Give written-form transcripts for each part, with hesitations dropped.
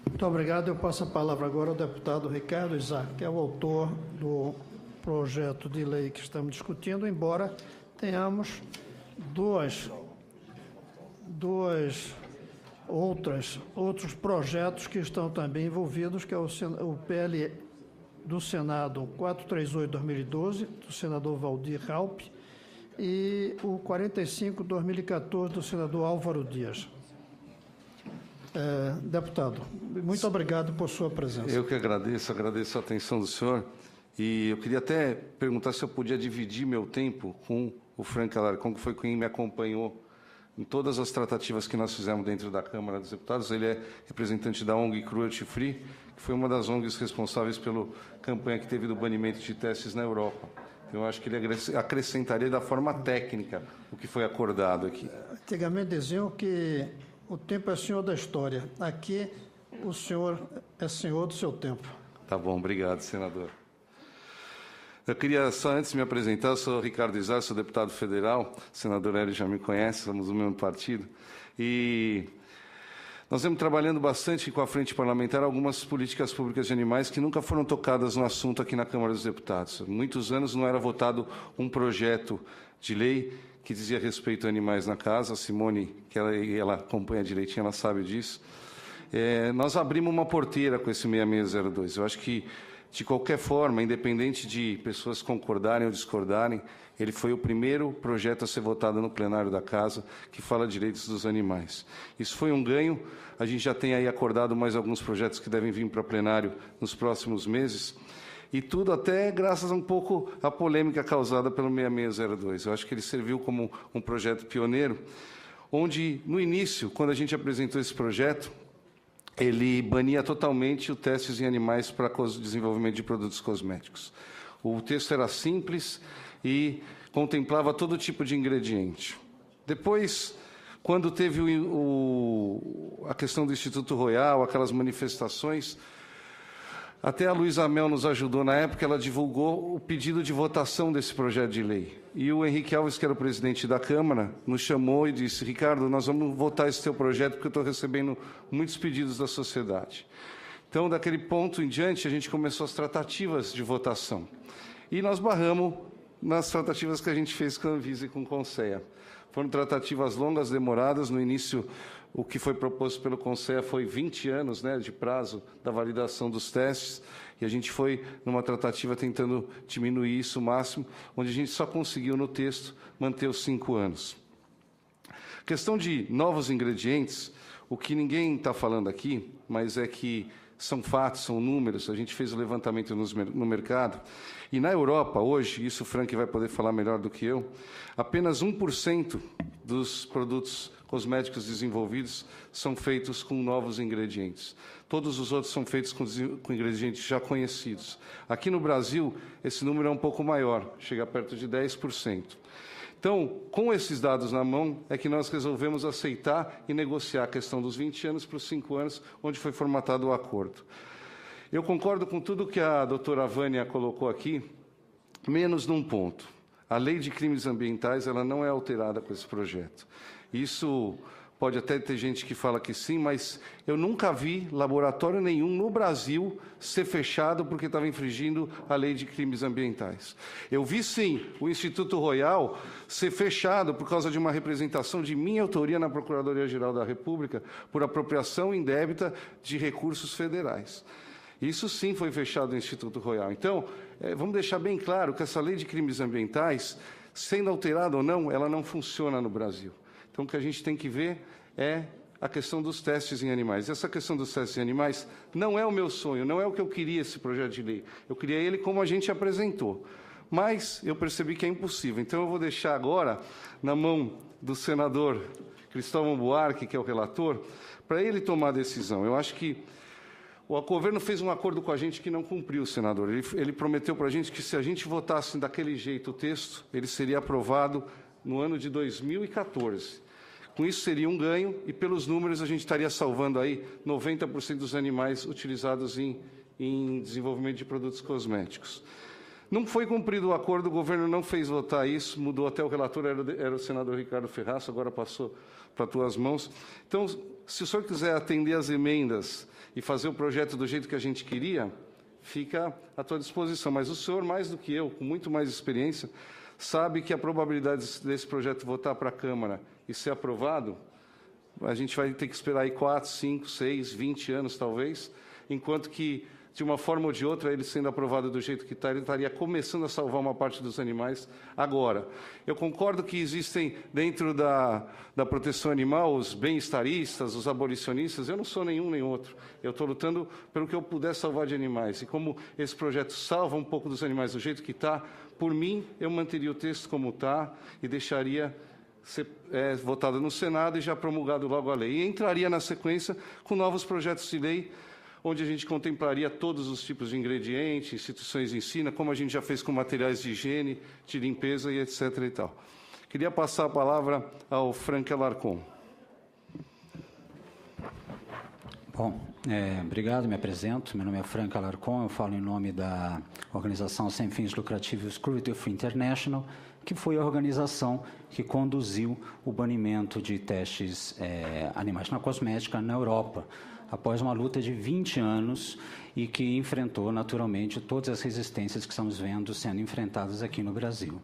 Muito obrigado. Eu passo a palavra agora ao deputado Ricardo Isaac, que é o autor do projeto de lei que estamos discutindo, embora tenhamos outros projetos que estão também envolvidos, que é o PL do Senado 438/2012, do senador Valdir Raupp, e o 45/2014, do senador Álvaro Dias. Deputado, muito obrigado por sua presença. Eu que agradeço a atenção do senhor. E eu queria até perguntar se eu podia dividir meu tempo com o Frank Alarcon, que foi quem me acompanhou em todas as tratativas que nós fizemos dentro da Câmara dos Deputados. Ele é representante da ONG Cruelty Free, que foi uma das ONGs responsáveis pela campanha que teve do banimento de testes na Europa. Então, eu acho que ele acrescentaria da forma técnica o que foi acordado aqui. Antigamente diziam que o tempo é senhor da história. Aqui, o senhor é senhor do seu tempo. Tá bom, obrigado, senador. Eu queria só, antes de me apresentar, eu sou Ricardo Isaac, sou deputado federal, o senador Hélio já me conhece, somos do mesmo partido, e nós vemos trabalhando bastante com a frente parlamentar algumas políticas públicas de animais que nunca foram tocadas no assunto aqui na Câmara dos Deputados. Há muitos anos não era votado um projeto de lei que dizia respeito a animais na casa. A Simone, que ela acompanha direitinho, ela sabe disso. Nós abrimos uma porteira com esse 6602. Eu acho que, de qualquer forma, independente de pessoas concordarem ou discordarem, ele foi o primeiro projeto a ser votado no plenário da Casa que fala direitos dos animais. Isso foi um ganho. A gente já tem aí acordado mais alguns projetos que devem vir para plenário nos próximos meses. E tudo até graças a um pouco à polêmica causada pelo 6602. Eu acho que ele serviu como um projeto pioneiro, onde, no início, quando a gente apresentou esse projeto, ele bania totalmente o testes em animais para desenvolvimento de produtos cosméticos. O texto era simples e contemplava todo tipo de ingrediente. Depois, quando teve a questão do Instituto Royal, aquelas manifestações, até a Luísa Mel nos ajudou na época, ela divulgou o pedido de votação desse projeto de lei. E o Henrique Alves, que era o presidente da Câmara, nos chamou e disse: Ricardo, nós vamos votar esse teu projeto porque eu estou recebendo muitos pedidos da sociedade. Então, daquele ponto em diante, a gente começou as tratativas de votação. E nós barramos nas tratativas que a gente fez com a Anvisa e com o Conceia. Foram tratativas longas, demoradas. No início, o que foi proposto pelo Conceia foi 20 anos, de prazo da validação dos testes, e a gente foi numa tratativa tentando diminuir isso o máximo, onde a gente só conseguiu, no texto, manter os 5 anos. Questão de novos ingredientes, o que ninguém está falando aqui, mas é que são fatos, são números, a gente fez o levantamento no mercado, e na Europa, hoje, isso o Frank vai poder falar melhor do que eu, apenas 1% dos produtos cosméticos desenvolvidos são feitos com novos ingredientes. Todos os outros são feitos com ingredientes já conhecidos. Aqui no Brasil, esse número é um pouco maior, chega perto de 10%. Então, com esses dados na mão, é que nós resolvemos aceitar e negociar a questão dos 20 anos para os 5 anos, onde foi formatado o acordo. Eu concordo com tudo que a doutora Vânia colocou aqui, menos num ponto. A lei de crimes ambientais ela não é alterada com esse projeto. Isso pode até ter gente que fala que sim, mas eu nunca vi laboratório nenhum no Brasil ser fechado porque estava infringindo a lei de crimes ambientais. Eu vi, sim, o Instituto Royal ser fechado por causa de uma representação de minha autoria na Procuradoria-Geral da República por apropriação indébita de recursos federais. Isso, sim, foi fechado no Instituto Royal. Então, vamos deixar bem claro que essa lei de crimes ambientais, sendo alterada ou não, ela não funciona no Brasil. Então, o que a gente tem que ver é a questão dos testes em animais. Essa questão dos testes em animais não é o meu sonho, não é o que eu queria esse projeto de lei. Eu queria ele como a gente apresentou. Mas eu percebi que é impossível. Então, eu vou deixar agora na mão do senador Cristóvão Buarque, que é o relator, para ele tomar a decisão. Eu acho que o governo fez um acordo com a gente que não cumpriu, senador. Ele prometeu para a gente que, se a gente votasse daquele jeito o texto, ele seria aprovado no ano de 2014. Com isso, seria um ganho, e pelos números a gente estaria salvando aí 90% dos animais utilizados em desenvolvimento de produtos cosméticos. Não foi cumprido o acordo, o governo não fez votar isso, mudou até o relator, era o senador Ricardo Ferraz, agora passou para tuas mãos. Então, se o senhor quiser atender às emendas e fazer o projeto do jeito que a gente queria, fica à tua disposição. Mas o senhor, mais do que eu, com muito mais experiência, sabe que a probabilidade desse projeto voltar para a Câmara e ser aprovado, a gente vai ter que esperar aí 4, 5, 6, 20 anos, talvez, enquanto que, de uma forma ou de outra, ele sendo aprovado do jeito que está, ele estaria começando a salvar uma parte dos animais agora. Eu concordo que existem, dentro da proteção animal, os bem-estaristas, os abolicionistas. Eu não sou nenhum nem outro. Eu estou lutando pelo que eu puder salvar de animais. E como esse projeto salva um pouco dos animais do jeito que está, por mim, eu manteria o texto como está e deixaria ser votado no Senado e já promulgado logo a lei. E entraria na sequência com novos projetos de lei, onde a gente contemplaria todos os tipos de ingredientes, instituições de ensino, como a gente já fez com materiais de higiene, de limpeza e etc. e tal. Queria passar a palavra ao Frank Alarcon. Bom, obrigado, me apresento. Meu nome é Frank Alarcon, eu falo em nome da organização sem fins lucrativos Cruelty Free International, que foi a organização que conduziu o banimento de testes animais na cosmética na Europa, após uma luta de 20 anos e que enfrentou, naturalmente, todas as resistências que estamos vendo sendo enfrentadas aqui no Brasil.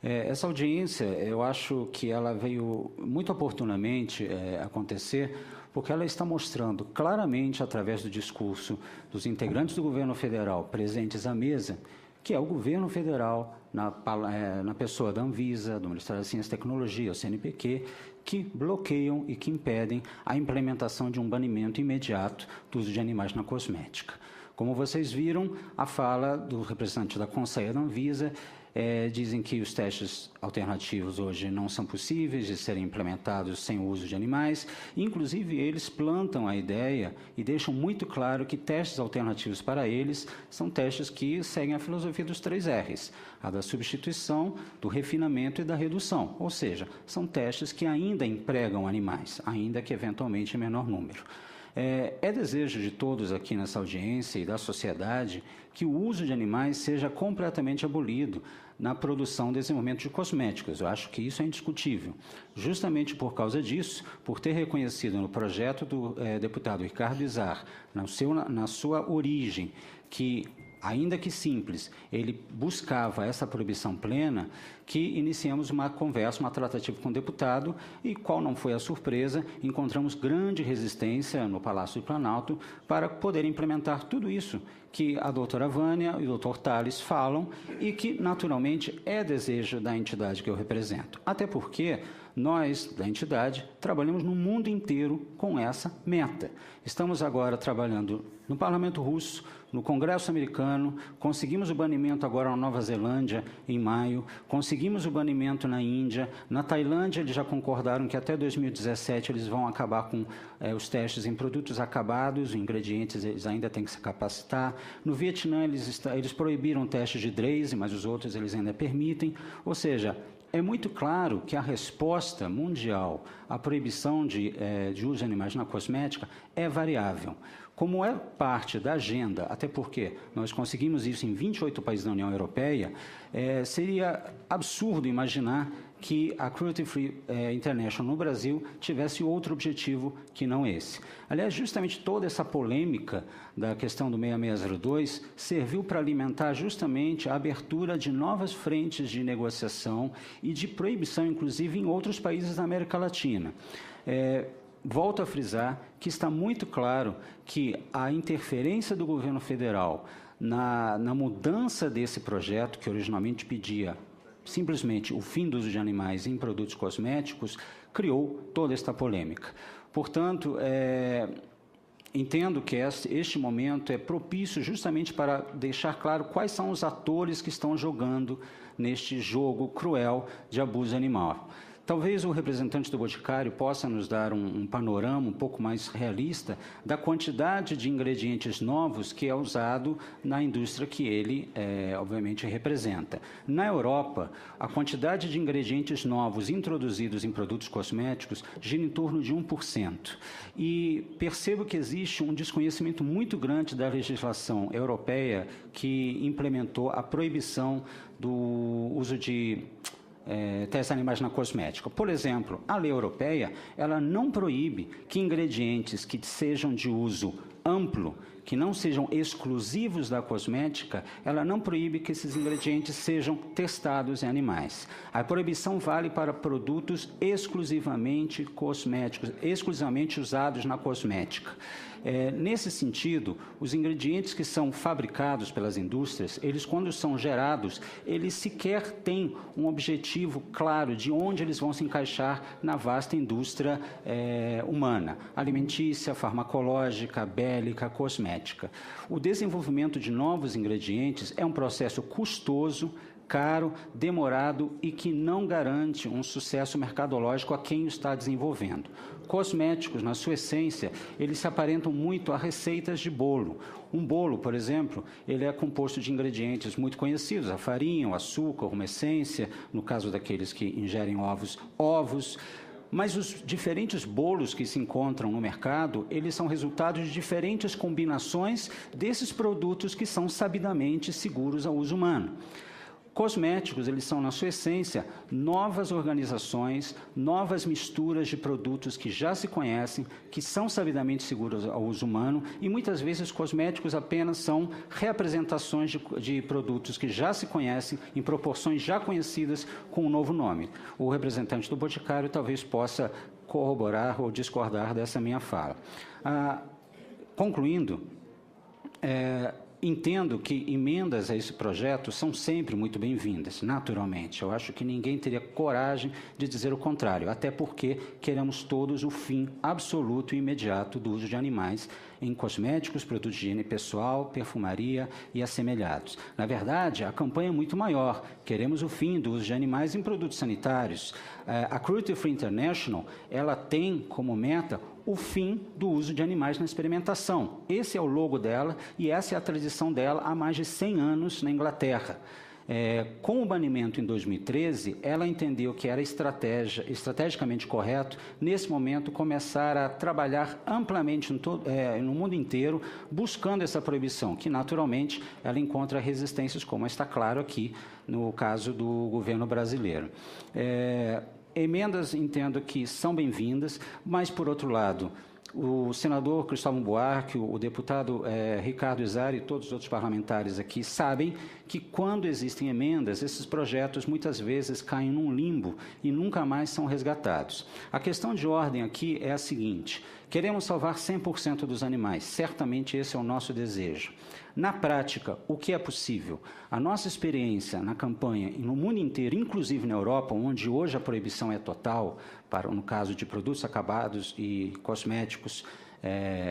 Essa audiência, eu acho que ela veio muito oportunamente acontecer, porque ela está mostrando claramente, através do discurso dos integrantes do governo federal presentes à mesa, que é o governo federal, na pessoa da Anvisa, do Ministério da Ciência e Tecnologia, o CNPq, que bloqueiam e que impedem a implementação de um banimento imediato do uso de animais na cosmética. Como vocês viram, a fala do representante da Conselho da Anvisa dizem que os testes alternativos hoje não são possíveis de serem implementados sem o uso de animais. Inclusive, eles plantam a ideia e deixam muito claro que testes alternativos para eles são testes que seguem a filosofia dos 3 R's, a da substituição, do refinamento e da redução. Ou seja, são testes que ainda empregam animais, ainda que eventualmente em menor número. É desejo de todos aqui nessa audiência e da sociedade que o uso de animais seja completamente abolido na produção e desenvolvimento de cosméticos. Eu acho que isso é indiscutível. Justamente por causa disso, por ter reconhecido no projeto do deputado Ricardo Izar, na sua origem, que, ainda que simples, ele buscava essa proibição plena, que iniciamos uma conversa, uma tratativa com o deputado, e qual não foi a surpresa, encontramos grande resistência no Palácio do Planalto para poder implementar tudo isso que a doutora Vânia e o doutor Tales falam e que, naturalmente, é desejo da entidade que eu represento. Até porque nós, da entidade, trabalhamos no mundo inteiro com essa meta. Estamos agora trabalhando no Parlamento Russo, no Congresso americano, conseguimos o banimento agora na Nova Zelândia, em maio, conseguimos o banimento na Índia, na Tailândia eles já concordaram que até 2017 eles vão acabar com os testes em produtos acabados, os ingredientes eles ainda têm que se capacitar. No Vietnã eles proibiram testes de Drace, mas os outros eles ainda permitem. Ou seja, é muito claro que a resposta mundial à proibição de uso de animais na cosmética é variável. Como é parte da agenda, até porque nós conseguimos isso em 28 países da União Europeia, seria absurdo imaginar que a Cruelty Free International no Brasil tivesse outro objetivo que não esse. Aliás, justamente toda essa polêmica da questão do 6602 serviu para alimentar justamente a abertura de novas frentes de negociação e de proibição, inclusive, em outros países da América Latina. Volto a frisar que está muito claro que a interferência do governo federal na mudança desse projeto, que originalmente pedia simplesmente o fim do uso de animais em produtos cosméticos, criou toda esta polêmica. Portanto, entendo que este momento é propício justamente para deixar claro quais são os atores que estão jogando neste jogo cruel de abuso animal. Talvez o representante do Boticário possa nos dar um panorama um pouco mais realista da quantidade de ingredientes novos que é usado na indústria que ele, obviamente, representa. Na Europa, a quantidade de ingredientes novos introduzidos em produtos cosméticos gira em torno de 1%. E percebo que existe um desconhecimento muito grande da legislação europeia que implementou a proibição do uso de testes animais na cosmética. Por exemplo, a lei europeia, ela não proíbe que ingredientes que sejam de uso amplo, que não sejam exclusivos da cosmética, ela não proíbe que esses ingredientes sejam testados em animais. A proibição vale para produtos exclusivamente cosméticos, exclusivamente usados na cosmética. Nesse sentido, os ingredientes que são fabricados pelas indústrias, eles, quando são gerados, eles sequer têm um objetivo claro de onde eles vão se encaixar na vasta indústria humana, alimentícia, farmacológica, bélica, cosmética. O desenvolvimento de novos ingredientes é um processo custoso, caro, demorado e que não garante um sucesso mercadológico a quem o está desenvolvendo. Cosméticos, na sua essência, eles se aparentam muito a receitas de bolo. Um bolo, por exemplo, ele é composto de ingredientes muito conhecidos, a farinha, o açúcar, uma essência, no caso daqueles que ingerem ovos. Mas os diferentes bolos que se encontram no mercado, eles são resultado de diferentes combinações desses produtos que são sabidamente seguros ao uso humano. Cosméticos, eles são, na sua essência, novas organizações, novas misturas de produtos que já se conhecem, que são sabidamente seguros ao uso humano, e muitas vezes cosméticos apenas são reapresentações de produtos que já se conhecem, em proporções já conhecidas, com um novo nome. O representante do Boticário talvez possa corroborar ou discordar dessa minha fala. Concluindo, entendo que emendas a esse projeto são sempre muito bem-vindas, naturalmente. Eu acho que ninguém teria coragem de dizer o contrário, até porque queremos todos o fim absoluto e imediato do uso de animais em cosméticos, produtos de higiene pessoal, perfumaria e assemelhados. Na verdade, a campanha é muito maior. Queremos o fim do uso de animais em produtos sanitários. A Cruelty Free International, ela tem como meta o fim do uso de animais na experimentação. Esse é o logo dela e essa é a tradição dela há mais de 100 anos na Inglaterra. Com o banimento em 2013, ela entendeu que era estrategicamente correto, nesse momento, começar a trabalhar amplamente no mundo inteiro, buscando essa proibição, que, naturalmente, ela encontra resistências, como está claro aqui no caso do governo brasileiro. Emendas, entendo que são bem-vindas, mas, por outro lado, o senador Cristóvão Buarque, o deputado Ricardo Izari e todos os outros parlamentares aqui sabem que, quando existem emendas, esses projetos muitas vezes caem num limbo e nunca mais são resgatados. A questão de ordem aqui é a seguinte: queremos salvar 100% dos animais, certamente esse é o nosso desejo. Na prática, o que é possível? A nossa experiência na campanha e no mundo inteiro, inclusive na Europa, onde hoje a proibição é total, no caso de produtos acabados e cosméticos,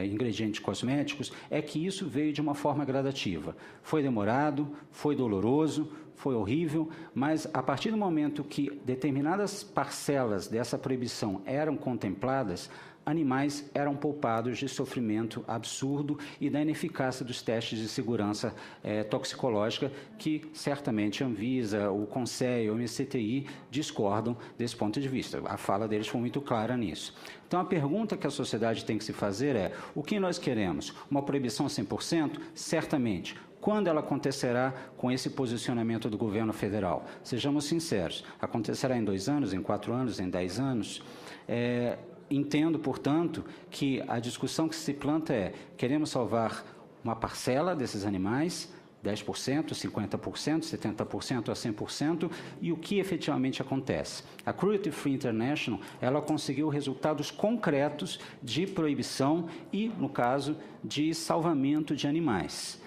ingredientes cosméticos, é que isso veio de uma forma gradativa. Foi demorado, foi doloroso, foi horrível, mas a partir do momento que determinadas parcelas dessa proibição eram contempladas, animais eram poupados de sofrimento absurdo e da ineficácia dos testes de segurança toxicológica que certamente a Anvisa, o Conselho, o MCTI discordam desse ponto de vista. A fala deles foi muito clara nisso. Então, a pergunta que a sociedade tem que se fazer é: o que nós queremos? Uma proibição 100%? Certamente. Quando ela acontecerá com esse posicionamento do governo federal? Sejamos sinceros, acontecerá em 2 anos, em 4 anos, em 10 anos? Entendo, portanto, que a discussão que se planta é: queremos salvar uma parcela desses animais, 10%, 50%, 70% a 100%, e o que efetivamente acontece? A Cruelty Free International, ela conseguiu resultados concretos de proibição e, no caso, de salvamento de animais.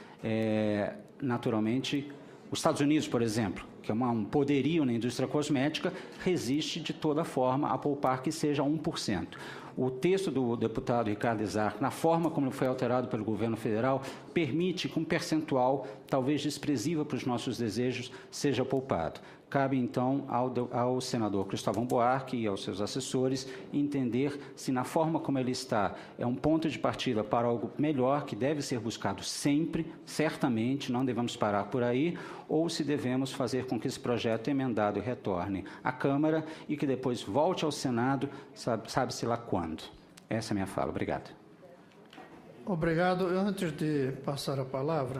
Naturalmente, os Estados Unidos, por exemplo, que é um poderio na indústria cosmética, resiste de toda forma a poupar que seja 1%. O texto do deputado Ricardo Izar, na forma como foi alterado pelo governo federal, permite que um percentual, talvez desprezível para os nossos desejos, seja poupado. Cabe, então, ao senador Cristóvão Buarque e aos seus assessores entender se, na forma como ele está, é um ponto de partida para algo melhor, que deve ser buscado sempre, certamente, não devemos parar por aí, ou se devemos fazer com que esse projeto emendado retorne à Câmara e que depois volte ao Senado, sabe-se lá quando. Essa é a minha fala. Obrigado. Obrigado. Antes de passar a palavra,